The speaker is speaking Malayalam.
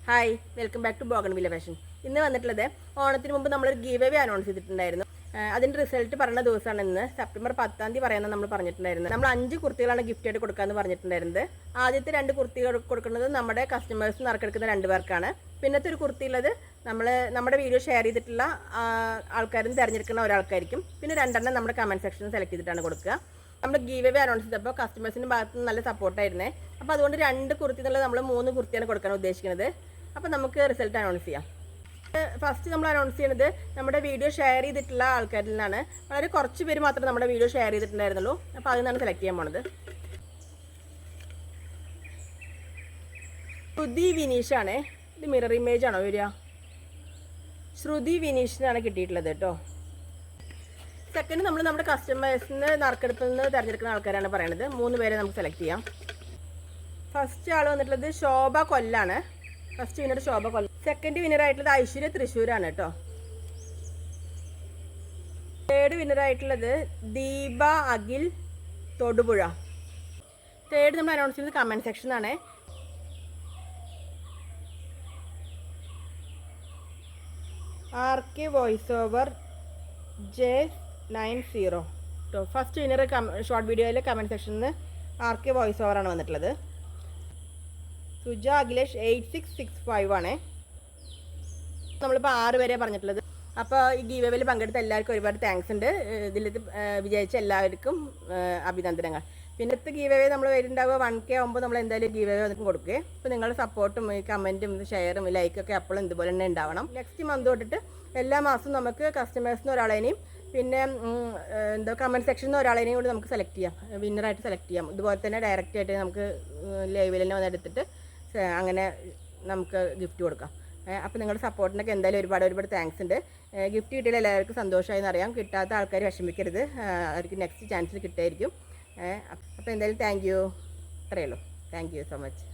Hi welcome back to Bougainvillea Fashion. ഇന്ന് വന്നിട്ടുള്ളത് ഓണത്തിന് മുമ്പ് നമ്മളൊരു ഗീവ് അവേ അനൗൺസ് ചെയ്തിട്ടുണ്ടായിരുന്നു. അതിൻ്റെ റിസൾട്ട് പറഞ്ഞ ദിവസമാണ് ഇന്ന്. സെപ്റ്റംബർ 10 പറയാമെന്ന് നമ്മൾ പറഞ്ഞിട്ടുണ്ടായിരുന്നത്. നമ്മൾ 5 കുർത്തികളാണ് ഗിഫ്റ്റ് ആയിട്ട് കൊടുക്കാമെന്ന് പറഞ്ഞിട്ടുണ്ടായിരുന്നത്. ആദ്യത്തെ 2 കുർത്തികൾ കൊടുക്കുന്നത് നമ്മുടെ കസ്റ്റമേഴ്സ് നറുക്കെടുക്കുന്ന 2 പേർക്കാണ്. പിന്നത്തെ ഒരു കുർത്തി ഉള്ളത് നമ്മുടെ വീഡിയോ ഷെയർ ചെയ്തിട്ടുള്ള ആൾക്കാരും തിരഞ്ഞെടുക്കുന്ന ഒരാൾക്കായിരിക്കും. പിന്നെ 2 നമ്മുടെ കമൻറ്റ് സെക്ഷനിൽ സെലക്ട് ചെയ്തിട്ടാണ് കൊടുക്കുക. നമ്മുടെ ഗീവ് അവേ അനൗൺസ് ചെയ്തപ്പോൾ കസ്റ്റമേഴ്സിൻ്റെ ഭാഗത്ത് നിന്ന് നല്ല സപ്പോർട്ടായിരുന്നേ. അപ്പോൾ അതുകൊണ്ട് 2 കുർത്തി എന്നുള്ളത് നമ്മൾ 3 കുർത്തിയാണ് കൊടുക്കാൻ ഉദ്ദേശിക്കുന്നത്. അപ്പോൾ നമുക്ക് റിസൾട്ട് അനൗൺസ് ചെയ്യാം. ഫസ്റ്റ് നമ്മൾ അനൗൺസ് ചെയ്യുന്നത് നമ്മുടെ വീഡിയോ ഷെയർ ചെയ്തിട്ടുള്ള ആൾക്കാരിൽ നിന്നാണ്. വളരെ കുറച്ച് പേര് മാത്രമേ നമ്മുടെ വീഡിയോ ഷെയർ ചെയ്തിട്ടുണ്ടായിരുന്നുള്ളൂ. അപ്പോൾ അതിൽ നിന്നാണ് സെലക്ട് ചെയ്യാൻ പോണത്. ശ്രുതി വിനീഷാണ്. ഇത് മിറർ ഇമേജ് ആണോ വരിക? ശ്രുതി വിനീഷിനാണ് കിട്ടിയിട്ടുള്ളത് കേട്ടോ. സെക്കൻഡ് നമ്മൾ നമ്മുടെ കസ്റ്റമേഴ്സിന് നറുക്കെടുപ്പിൽ നിന്ന് തിരഞ്ഞെടുക്കുന്ന ആൾക്കാരാണ് പറയണത്. 3 പേരെ നമുക്ക് സെലക്ട് ചെയ്യാം. ഫസ്റ്റ് ആൾ വന്നിട്ടുള്ളത് ശോഭ കൊല്ലാണ്. ഫസ്റ്റ് വിന്നർ ശോഭ കൊല്ലം. സെക്കൻഡ് വിന്നർ ആയിട്ടുള്ളത് ഐശ്വര്യ തൃശ്ശൂരാണ് കേട്ടോ. തേർഡ് വിന്നർ ആയിട്ടുള്ളത് ദീപ അഖിൽ തൊടുപുഴ. തേർഡ് നമ്മൾ അനൗൺസ് ചെയ്യുന്നത് കമൻറ്റ് സെക്ഷനാണ്. RK വോയിസ് ഓവർ J90 കേട്ടോ. ഫസ്റ്റ് വിന്നർ ഷോർട്ട് വീഡിയോയിലെ കമൻറ്റ് സെക്ഷനിൽ നിന്ന് RK വോയിസ് ഓവറാണ് വന്നിട്ടുള്ളത്. സുജ അഖിലേഷ് 8665 ആണ്. നമ്മളിപ്പോൾ 6 പേരെ പറഞ്ഞിട്ടുള്ളത്. അപ്പോൾ ഈ ഗീവ് അവേയിൽ പങ്കെടുത്ത എല്ലാവർക്കും ഒരുപാട് താങ്ക്സ് ഉണ്ട്. ഇതിൽ വിജയിച്ച എല്ലാവർക്കും അഭിനന്ദനങ്ങൾ. പിന്നത്തെ ഗീവ് അവേ നമ്മൾ വരുന്നുണ്ടാവുക 1K ആകുമ്പോൾ നമ്മൾ എന്തായാലും ഗീവ് അവേ വന്നിട്ട് കൊടുക്കുക. അപ്പോൾ നിങ്ങളുടെ സപ്പോർട്ടും ഈ കമൻറ്റും ഷെയറും ലൈക്കൊക്കെ എപ്പോഴും ഇതുപോലെ തന്നെ ഉണ്ടാവണം. നെക്സ്റ്റ് മന്ത് തൊട്ടിട്ട് എല്ലാ മാസവും നമുക്ക് കസ്റ്റമേഴ്സിന് ഒരാളേനെയും പിന്നെ കമൻറ്റ് സെക്ഷനിൽ നിന്ന് ഒരാളേനെയും കൂടി നമുക്ക് സെലക്ട് ചെയ്യാം, വിന്നറായിട്ട് സെലക്ട് ചെയ്യാം. ഇതുപോലെ തന്നെ ഡയറക്റ്റ് ആയിട്ട് നമുക്ക് ലൈവിൽ തന്നെ വന്നെടുത്തിട്ട് അങ്ങനെ നമുക്ക് ഗിഫ്റ്റ് കൊടുക്കാം. അപ്പോൾ നിങ്ങളുടെ സപ്പോർട്ടിനൊക്കെ എന്തായാലും ഒരുപാട് താങ്ക്സ് ഉണ്ട്. ഗിഫ്റ്റ് കിട്ടിയാൽ എല്ലാവർക്കും സന്തോഷമായി എന്നറിയാം. കിട്ടാത്ത ആൾക്കാർ വിഷമിക്കരുത്, അവർക്ക് നെക്സ്റ്റ് ചാൻസിൽ കിട്ടുമായിരിക്കും. അപ്പോൾ എന്തായാലും താങ്ക് യു. അത്രയേ ഉള്ളൂ. Thank you so much.